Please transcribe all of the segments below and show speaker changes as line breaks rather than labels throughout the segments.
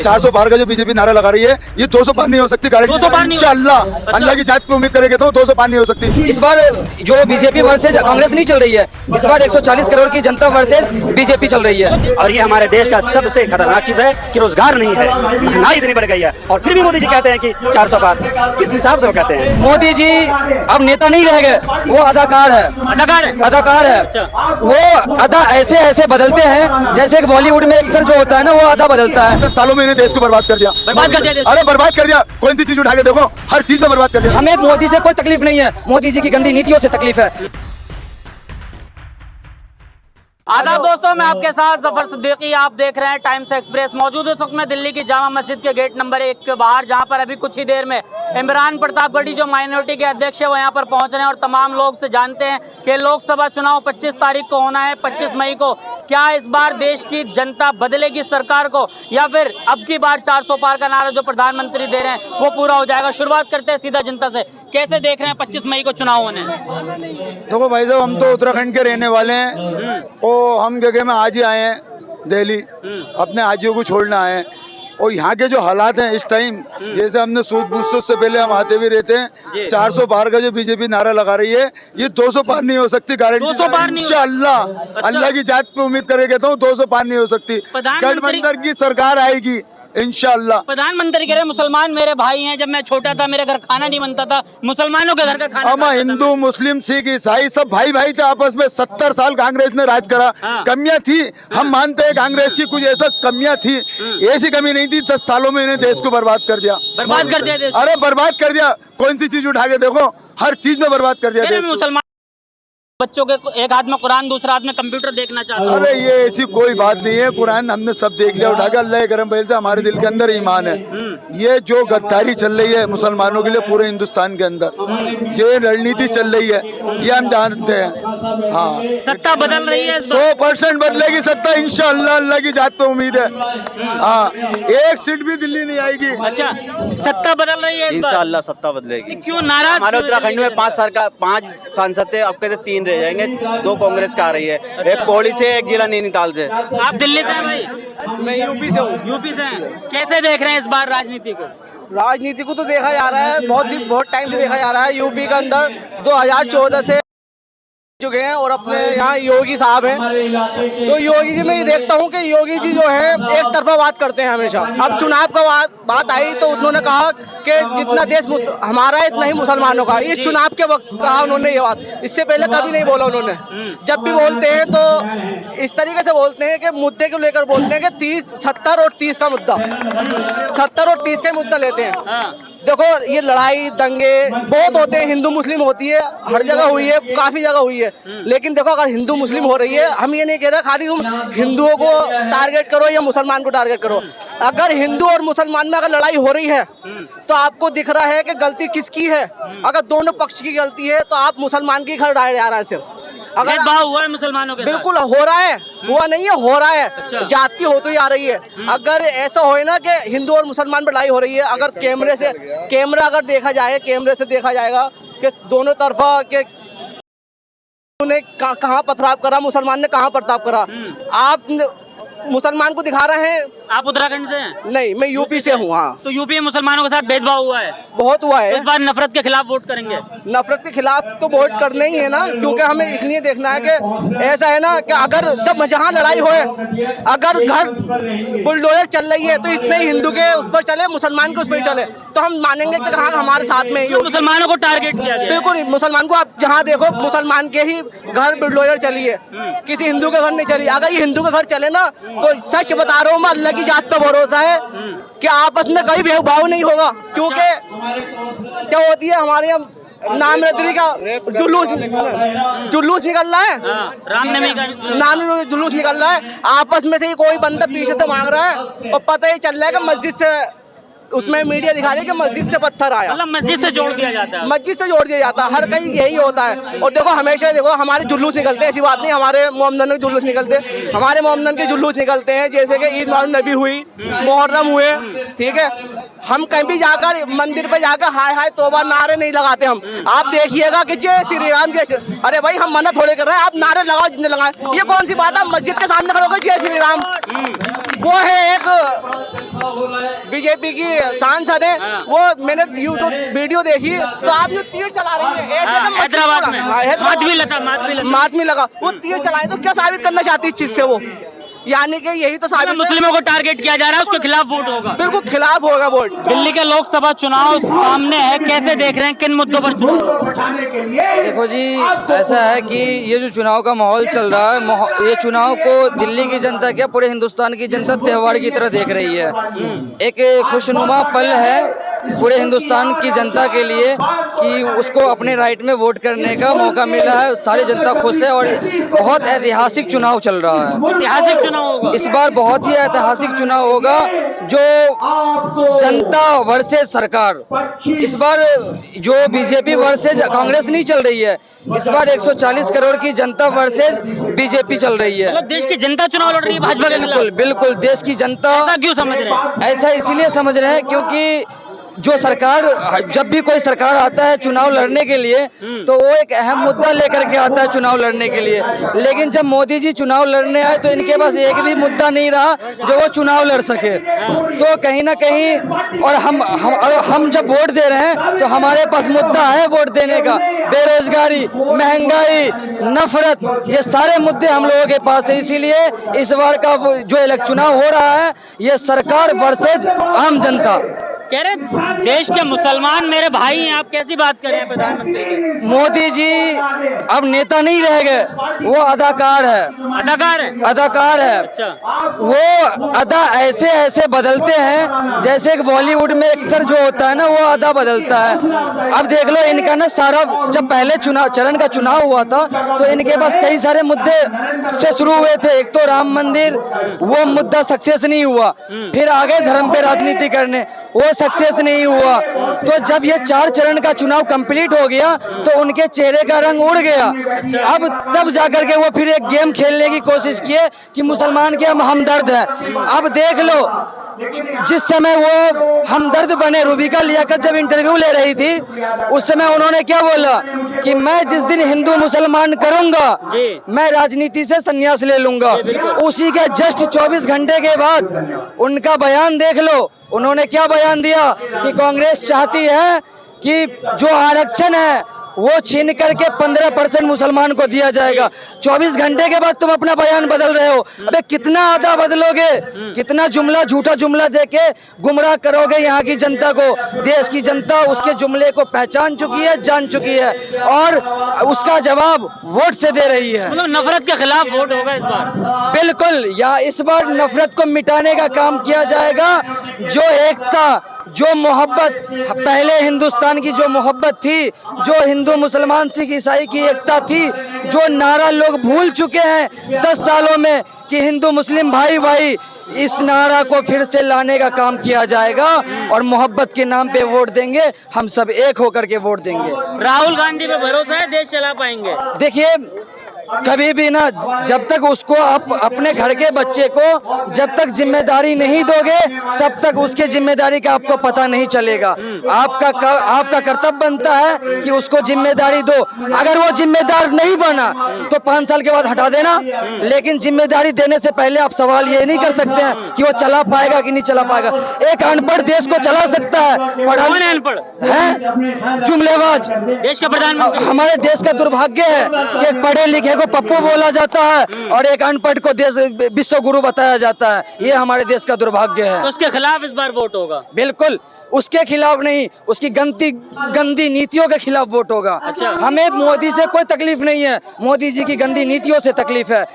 400 पार का जो बीजेपी नारा लगा रही है, ये 200 पार नहीं हो सकती गारंटी।
200 पार नहीं हो-
इंशाअल्लाह अल्लाह की जात पे उम्मीद करेंगे तो 200 पार नहीं हो सकती।
इस बार जो बीजेपी वर्सेज कांग्रेस नहीं चल रही है, इस बार 140 करोड़ की जनता वर्सेज बीजेपी चल रही है।
और ये हमारे देश का सबसे खतरनाक चीज है कि रोजगार नहीं है, महंगाई इतनी बढ़ गई है, और फिर भी मोदी जी कहते हैं कि 400 पार। किस हिसाब से वो कहते हैं?
मोदी जी अब नेता नहीं रह गए, वो अदाकार है। अदाकार है। वो अदा ऐसे ऐसे बदलते हैं जैसे एक बॉलीवुड में एक्टर जो होता है ना, वो अदा बदलता है।
10 सालों में इन्हें देश को बर्बाद कर दिया।
बर्बाद कर दिया देश।
अरे बर्बाद कर दिया, कौन सी चीज उठा के देखो, हर चीज में बर्बाद कर दिया।
हमें मोदी से कोई तकलीफ नहीं है, मोदी जी की गंदी नीतियों से तकलीफ है।
आदाब दोस्तों, मैं आपके साथ जफर सिद्दीकी, आप देख रहे हैं टाइम्स एक्सप्रेस। मौजूद इस वक्त में दिल्ली की जामा मस्जिद के गेट नंबर 1 के बाहर, जहां पर अभी कुछ ही देर में इमरान प्रतापगढ़ी जो माइनॉरिटी के अध्यक्ष है वो यहां पर पहुंच रहे हैं और तमाम लोग से जानते हैं कि लोकसभा चुनाव 25 तारीख को होना है, 25 मई को। क्या इस बार देश की जनता बदलेगी सरकार को, या फिर अब की बार 400 पार का नारा जो प्रधानमंत्री दे रहे हैं वो पूरा हो जाएगा? शुरुआत करते हैं सीधा जनता से। कैसे देख रहे हैं 25 मई को चुनाव होने?
देखो भाई साहब, हम तो उत्तराखंड के रहने वाले हैं और हम जगह में आज ही आए हैं दिल्ली, अपने हाजियों को छोड़ना आए हैं। और यहाँ के जो हालात हैं इस टाइम, जैसे हमने सूद बूद से पहले हम आते भी रहते हैं, 400 पार का जो बीजेपी नारा लगा रही है, ये 200 पार नहीं हो सकती गारंटी।
200 पार नहीं?
इंशाअल्लाह अल्लाह की जात पे उम्मीद करे कहता हूँ 200 पार नहीं हो सकती। गठबंधन की सरकार आएगी इंशाअल्लाह।
प्रधानमंत्री कह रहे मुसलमान मेरे भाई हैं, जब मैं छोटा था मेरे घर खाना नहीं बनता था, मुसलमानों के घर का खाना
हम हिंदू मुस्लिम सिख ईसाई सब भाई भाई थे आपस में। 70 साल कांग्रेस ने राज करा।
हाँ।
कमियां थी, हम मानते हैं कांग्रेस की कुछ ऐसा कमियां थी, ऐसी कमी नहीं थी। 10 सालों में इन्हें देश को बर्बाद कर दिया।
बर्बाद कर दिया देश।
अरे बर्बाद कर दिया, कौन सी चीज उठा के देखो, हर चीज में बर्बाद कर दिया देश को।
मुसलमान बच्चों के एक हाथ में कुरान, दूसरा हाथ में कंप्यूटर देखना चाहता हूँ।
अरे ये ऐसी कोई बात नहीं है, कुरान हमने सब देख लिया उठा के। अल्लाह के करम पहल से हमारे दिल के अंदर ईमान है। ये जो गद्दारी चल रही है मुसलमानों के लिए पूरे हिंदुस्तान के अंदर, जो रणनीति चल रही है, ये हम जानते हैं। हाँ,
सत्ता बदल रही है
100% बदलेगी सत्ता इंशाअल्लाह, अल्लाह की जात पे उम्मीद है। हाँ, एक सीट भी दिल्ली नहीं आएगी।
अच्छा, सत्ता बदल रही है इस बार?
इंशाअल्लाह सत्ता बदलेगी।
क्यों नाराज?
हमारे उत्तराखंड में 5 सांसद थे, अब कहते 3 रह जाएंगे। 2 कांग्रेस का आ रही है, एक पौड़ी से, एक जिला नैनीताल से।
आप दिल्ली से हैं भाई?
मैं यूपी से हूँ।
यूपी से हैं। कैसे देख रहे हैं इस बार राजनीति को?
राजनीति को तो देखा जा रहा है, बहुत टाइम से देखा जा रहा है। यूपी के अंदर 2014 से चुके हैं और अपने यहाँ योगी साहब हैं, तो योगी जी मैं ये देखता हूँ कि योगी जी जो है एक तरफा बात करते हैं हमेशा। अब चुनाव का बात आई तो उन्होंने कहा कि जितना देश हमारा है इतना ही मुसलमानों का। इस चुनाव के वक्त कहा उन्होंने ये बात, इससे पहले कभी नहीं बोला उन्होंने। जब भी बोलते हैं तो इस तरीके से बोलते हैं कि मुद्दे को लेकर बोलते हैं कि 70 और 30 का मुद्दा, 70 और 30 का मुद्दा लेते हैं। देखो ये लड़ाई दंगे बहुत होते हैं, हिंदू मुस्लिम होती है, हर जगह हुई है, काफी जगह हुई है। लेकिन देखो अगर हिंदू मुस्लिम हो रही है, हम ये नहीं कह रहे खाली तुम हिंदुओं को टारगेट करो या मुसलमान को टारगेट करो। अगर हिंदू और मुसलमान में अगर लड़ाई हो रही है तो आपको दिख रहा है कि गलती किसकी है। अगर दोनों पक्ष की गलती है तो आप मुसलमान की घर डाले जा रहा है सिर्फ। अगर
भेदभाव हुआ है मुसलमानों के साथ?
बिल्कुल हो रहा है, हुआ नहीं है, हो रहा है।
अच्छा।
जाति होती आ रही है। अगर ऐसा हो ना कि हिंदू और मुसलमान में लड़ाई हो रही है, अगर कैमरा अगर देखा जाए, कैमरे से देखा जाएगा कि दोनों तरफा के कहाँ पथराव करा, मुसलमान ने कहाँ पथराव करा। आप मुसलमान को दिखा रहे हैं।
आप उत्तराखंड से हैं?
नहीं, मैं यूपी से हूँ। हाँ,
तो यूपी में मुसलमानों के साथ भेदभाव हुआ है?
बहुत हुआ
तो
है।
इस बार नफरत के खिलाफ वोट करेंगे?
नफरत के खिलाफ तो वोट करना ही है ना, क्योंकि हमें इसलिए देखना है कि ऐसा है ना कि अगर जब जहाँ लड़ाई होए, अगर घर बुलडोजर चल रही है तो इतने हिंदू के उस पर चले, मुसलमान के उस पर चले, तो हम मानेंगे कि हाँ हमारे साथ में
तो मुसलमानों को टारगेट किया गया?
बिल्कुल, मुसलमान को आप जहाँ देखो मुसलमान के ही घर बुलडोजर चली है, किसी हिंदू के घर नहीं चली। अगर ये हिंदू के घर चले ना तो सच बता रहा हूँ मैं, अल्लाह की जात पे भरोसा है कि आपस में कहीं भेदभाव नहीं होगा। क्योंकि क्या होती है हमारे यहाँ नामर्दी का जुलूस निकल रहा है,
रामनवमी का
नाम जुलूस निकल रहा है। आपस में से ही कोई बंदा पीछे से मांग रहा है और पता ही चल रहा है कि मस्जिद से, उसमें मीडिया दिखा रही है कि मस्जिद से पत्थर आया।
मतलब मस्जिद से जोड़ दिया जाता है?
मस्जिद से जोड़ दिया जाता है, हर कहीं यही होता है। और देखो हमेशा देखो हमारे जुलूस निकलते हैं, ऐसी बात नहीं, हमारे मोहम्मदन के जुलूस निकलते हैं, हमारे मोहम्मदन के जुलूस निकलते हैं। जैसे कि ईद मिलाद नबी हुई, मुहर्रम हुए, ठीक है। हम कहीं भी जाकर मंदिर पे जाकर हाय हाय तौबा नारे नहीं लगाते हम। आप देखिएगा कि जय श्री राम जय श्री, अरे भाई हम मना थोड़े कर रहे हैं, आप नारे लगाओ जितने लगाए। ये कौन सी बात है, मस्जिद के सामने खड़े होकर जय श्री राम, वो है एक बीजेपी की सांसद है, वो मैंने यूट्यूब वीडियो देखी तो आप जो तीर चला रही है ऐसे तो
हैदराबाद में
मातमी लगा, वो तीर चलाए तो क्या साबित करना चाहती है इस चीज से वो, यानी कि यही तो साबित
मुस्लिमों को टारगेट किया जा रहा है, उसके खिलाफ वोट होगा।
बिल्कुल खिलाफ होगा वोट।
दिल्ली के लोकसभा चुनाव सामने है, कैसे देख रहे हैं, किन मुद्दों पर चुनाव?
देखो जी, ऐसा है कि ये जो चुनाव का माहौल चल रहा है, ये चुनाव को दिल्ली की जनता क्या पूरे हिंदुस्तान की जनता त्योहार की तरह देख रही है। एक खुशनुमा पल है पूरे हिंदुस्तान की जनता के लिए कि उसको अपने राइट में वोट करने का मौका मिला है। सारी जनता खुश है और बहुत ऐतिहासिक चुनाव चल रहा है।
ऐतिहासिक चुनाव होगा
इस बार, बहुत ही ऐतिहासिक चुनाव होगा जो जनता वर्सेस सरकार। इस बार जो बीजेपी वर्सेस कांग्रेस नहीं चल रही है, इस बार 140 करोड़ की जनता वर्सेस बीजेपी चल रही है।
मतलब देश की जनता चुनाव लड़ रही है भाजपा के खिलाफ।
बिल्कुल देश की जनता।
ऐसा क्यों समझ रहे हैं?
ऐसा इसीलिए समझ रहे हैं क्योंकि जो सरकार, जब भी कोई सरकार आता है चुनाव लड़ने के लिए तो वो एक अहम मुद्दा लेकर के आता है चुनाव लड़ने के लिए, लेकिन जब मोदी जी चुनाव लड़ने आए तो इनके पास एक भी मुद्दा नहीं रहा जो वो चुनाव लड़ सके। तो कहीं ना कहीं, और हम जब वोट दे रहे हैं तो हमारे पास मुद्दा है वोट देने का। बेरोजगारी, महंगाई, नफरत, ये सारे मुद्दे हम लोगों के पास है। इसीलिए इस बार का जो चुनाव हो रहा है ये सरकार वर्सेज आम जनता।
कह रहे देश के मुसलमान मेरे भाई हैं, आप कैसी बात कर रहे हैं प्रधानमंत्री की?
मोदी जी अब नेता नहीं रह गए, वो अदाकार है।
अदाकार है?
अदाकार है।
अच्छा।
वो अदा ऐसे ऐसे बदलते हैं जैसे एक बॉलीवुड में एक्टर जो होता है ना, वो अदा बदलता है। अब देख लो इनका ना सारा, जब पहले चरण का चुनाव हुआ था तो इनके पास कई सारे मुद्दे से शुरू हुए थे। एक तो राम मंदिर, वो मुद्दा सक्सेस नहीं हुआ। फिर आगे धर्म पे राजनीति करने, वो सक्सेस नहीं हुआ। तो जब ये 4 चरण का चुनाव कंप्लीट हो गया तो उनके चेहरे का रंग उड़ गया। अब तब जाकर के वो फिर एक गेम खेलने की कोशिश किए कि मुसलमान के हम हमदर्द हैं। अब देख लो, जिस समय वो हमदर्द बने, रूबिका लियाकत जब इंटरव्यू ले रही थी उस समय उन्होंने क्या बोला कि मैं जिस दिन हिंदू मुसलमान करूंगा मैं राजनीति से संन्यास ले लूंगा। उसी के जस्ट 24 घंटे के बाद उनका बयान देख लो, उन्होंने क्या बयान दिया कि कांग्रेस चाहती है कि जो आरक्षण है वो छीन करके 15% मुसलमान को दिया जाएगा। 24 घंटे के बाद तुम अपना बयान बदल रहे हो। अबे कितना आधा बदलोगे, कितना जुमला, झूठा जुमला देके गुमराह करोगे यहाँ की जनता को। देश की जनता उसके जुमले को पहचान चुकी है, जान चुकी है और उसका जवाब वोट से दे रही है।
मतलब नफरत के खिलाफ वोट होगा इस बार?
बिल्कुल, या इस बार नफरत को मिटाने का काम किया जाएगा। जो एकता, जो मोहब्बत, पहले हिंदुस्तान की जो मोहब्बत थी, जो हिंदू मुसलमान सिख ईसाई की एकता थी, जो नारा लोग भूल चुके हैं 10 सालों में कि हिंदू मुस्लिम भाई भाई, इस नारा को फिर से लाने का काम किया जाएगा और मोहब्बत के नाम पे वोट देंगे। हम सब एक होकर के वोट देंगे।
राहुल गांधी पे भरोसा है देश चला पाएंगे?
देखिए, कभी भी ना, जब तक उसको आप अपने घर के बच्चे को जब तक जिम्मेदारी नहीं दोगे तब तक उसके जिम्मेदारी का आपको पता नहीं चलेगा। आपका कर्तव्य बनता है कि उसको जिम्मेदारी दो। अगर वो जिम्मेदार नहीं बना तो 5 साल के बाद हटा देना, लेकिन जिम्मेदारी देने से पहले आप सवाल ये नहीं कर सकते हैं कि वो चला पाएगा कि नहीं चला पाएगा। एक अनपढ़ देश को चला सकता है,
अनपढ़
है जुमलेबाज
देश का प्रधानमंत्री।
हमारे देश का दुर्भाग्य है कि एक पढ़े लिखे को पप्पू बोला जाता है और एक अनपढ़ को देश विश्व गुरु बताया जाता है। ये हमारे देश का दुर्भाग्य है।
तो उसके खिलाफ इस बार वोट होगा?
बिल्कुल, उसके खिलाफ नहीं, उसकी गंदी नीतियों के खिलाफ वोट होगा।
अच्छा।
हमें मोदी से कोई तकलीफ नहीं है, मोदी जी की गंदी नीतियों से तकलीफ है।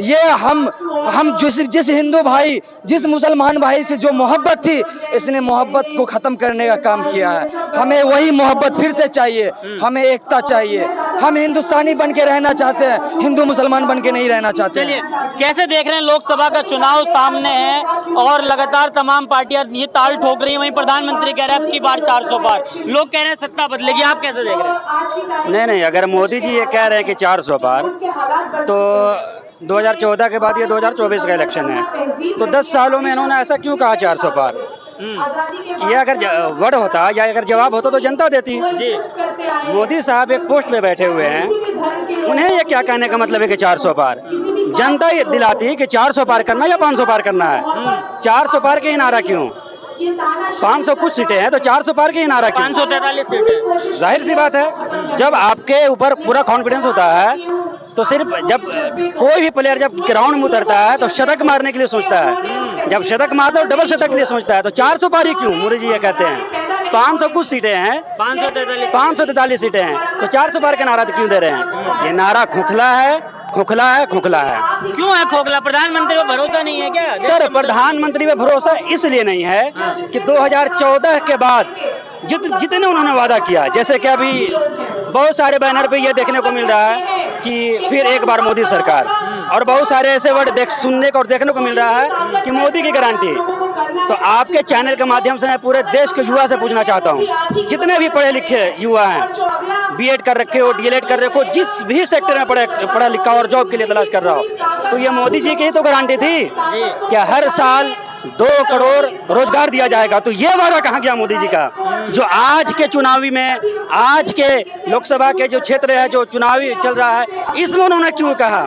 ये हम जिस हिंदू भाई, जिस मुसलमान भाई से जो मोहब्बत थी, इसने मोहब्बत को खत्म करने का काम किया है। हमें वही मोहब्बत फिर से चाहिए, हमें एकता चाहिए। हम हिंदुस्तानी बन के रहना चाहते हैं, हिंदू मुसलमान बन के नहीं रहना चाहते।
चलिए, कैसे देख रहे हैं, लोकसभा का चुनाव सामने है और लगातार तमाम पार्टियां ये ताल ठोक रही है। वहीं प्रधानमंत्री कह रहे हैं अब की बार 400 पार, लोग कह रहे हैं सत्ता बदलेगी, आप कैसे देख रहे हैं?
नहीं, अगर मोदी जी ये कह रहे हैं कि 400 पार, तो 2014 के बाद ये 2024 का इलेक्शन है, तो 10 सालों में इन्होंने ऐसा क्यों कहा 400 पार? ये अगर वर्ड होता या अगर जवाब होता तो जनता देती जी। मोदी साहब एक पोस्ट पे बैठे हुए हैं, उन्हें ये क्या कहने का मतलब है कि 400 पार? जनता ये दिलाती है कि 400 पार करना है या 500 पार करना है। 400 पार के ही नारा क्यों? 500 कुछ सीटें हैं तो 400 पार के ही नारा क्यों?
543 सीटें।
जाहिर सी बात है, जब आपके ऊपर पूरा कॉन्फिडेंस होता है तो सिर्फ जब कोई भी प्लेयर जब ग्राउंड में उतरता है तो शतक मारने के लिए सोचता है, जब शतक मारता है तो डबल शतक के लिए सोचता है। तो 400 पारी क्यों? मोदी जी ये कहते हैं 500 कुछ सीटें हैं, 543 सीटें हैं तो 400 पार का नारा तो क्यों दे रहे हैं? ये नारा खोखला है, खोखला है, खोखला है।
क्यों है खोखला? प्रधानमंत्री पे भरोसा नहीं है क्या?
सर प्रधानमंत्री पे भरोसा इसलिए नहीं है कि 2014 के बाद जितने उन्होंने वादा किया, जैसे कि अभी बहुत सारे बैनर पे ये देखने को मिल रहा है कि फिर एक बार मोदी सरकार, और बहुत सारे ऐसे वर्ड सुनने को और देखने को मिल रहा है कि मोदी की गारंटी। तो आपके चैनल के माध्यम से मैं पूरे देश के युवा से पूछना चाहता हूँ, जितने भी पढ़े लिखे युवा हैं, बीएड कर रखे हो, डीएलएड कर रखे हो, जिस भी सेक्टर में पढ़ा लिखा और जॉब के लिए तलाश कर रहा हो, तो ये मोदी जी की ही तो गारंटी थी कि हर साल 2 करोड़ रोजगार दिया जाएगा। तो ये वादा कहाँ गया मोदी जी का? जो आज के चुनावी में, आज के लोकसभा के जो क्षेत्र है जो चुनावी चल रहा है, इसमें उन्होंने क्यों कहा?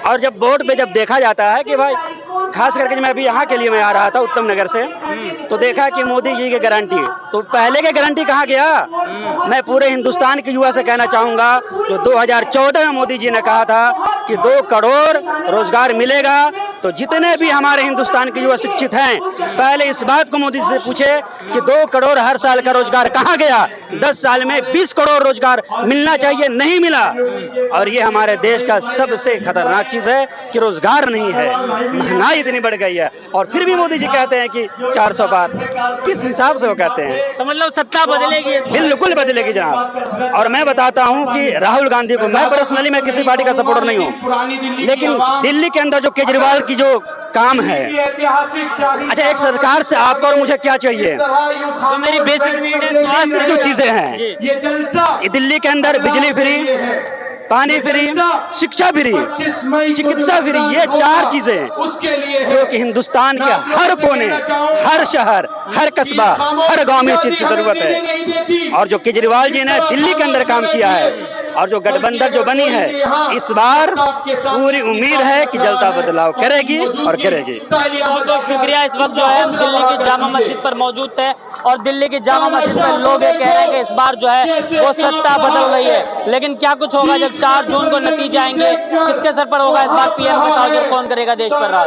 और जब बोर्ड पे जब देखा जाता है कि भाई, खास करके मैं अभी यहाँ के लिए मैं आ रहा था उत्तम नगर से, तो देखा कि मोदी जी की गारंटी, तो पहले की गारंटी कहाँ गया? मैं पूरे हिंदुस्तान के युवा से कहना चाहूँगा, जो 2014 में मोदी जी ने कहा था कि 2 करोड़ रोजगार मिलेगा, तो जितने भी हमारे हिंदुस्तान के युवा शिक्षित हैं, पहले इस बात को मोदी से पूछे कि 2 करोड़ हर साल का रोजगार कहाँ गया? 10 साल में 20 करोड़ रोजगार मिलना चाहिए, नहीं मिला। और ये हमारे देश का सबसे खतरनाक चीज है कि रोजगार नहीं है, महंगाई इतनी बढ़ गई है, और फिर भी मोदी जी कहते हैं कि 400 पार। किस हिसाब से वो कहते हैं?
तो मतलब सत्ता बदलेगी?
बिल्कुल बदलेगी जनाब। और मैं बताता हूं कि राहुल गांधी को, मैं पर्सनली मैं किसी पार्टी का सपोर्टर नहीं हूं, लेकिन दिल्ली के अंदर जो केजरीवाल की जो काम है, अच्छा एक सरकार से आपको और मुझे क्या चाहिए?
तो मेरी बेसिक नीड है, स्वास्थ्य
जो चीजें हैं, ये दिल्ली के अंदर बिजली फ्री, पानी फ्री, शिक्षा फ्री, चिकित्सा फ्री, ये 4 चीजें जो कि हिंदुस्तान के हर कोने, हर शहर, हर कस्बा, हर गांव में इस चीज की जरूरत है। और जो केजरीवाल जी ने दिल्ली के अंदर काम किया है, और जो गठबंधन जो बनी है, इस बार पूरी उम्मीद है कि जलता बदलाव करेगी और करेगी।
बहुत बहुत शुक्रिया। इस वक्त जो है हम दिल्ली की जामा मस्जिद पर मौजूद थे, और दिल्ली की जामा मस्जिद पर लोग ये कह रहे हैं कि इस बार जो है वो सत्ता बदल रही है। लेकिन क्या कुछ होगा जब 4 जून को नतीजे आएंगे? किसके सर पर होगा इस बार पीएम का ताज और कौन करेगा देश पर राज?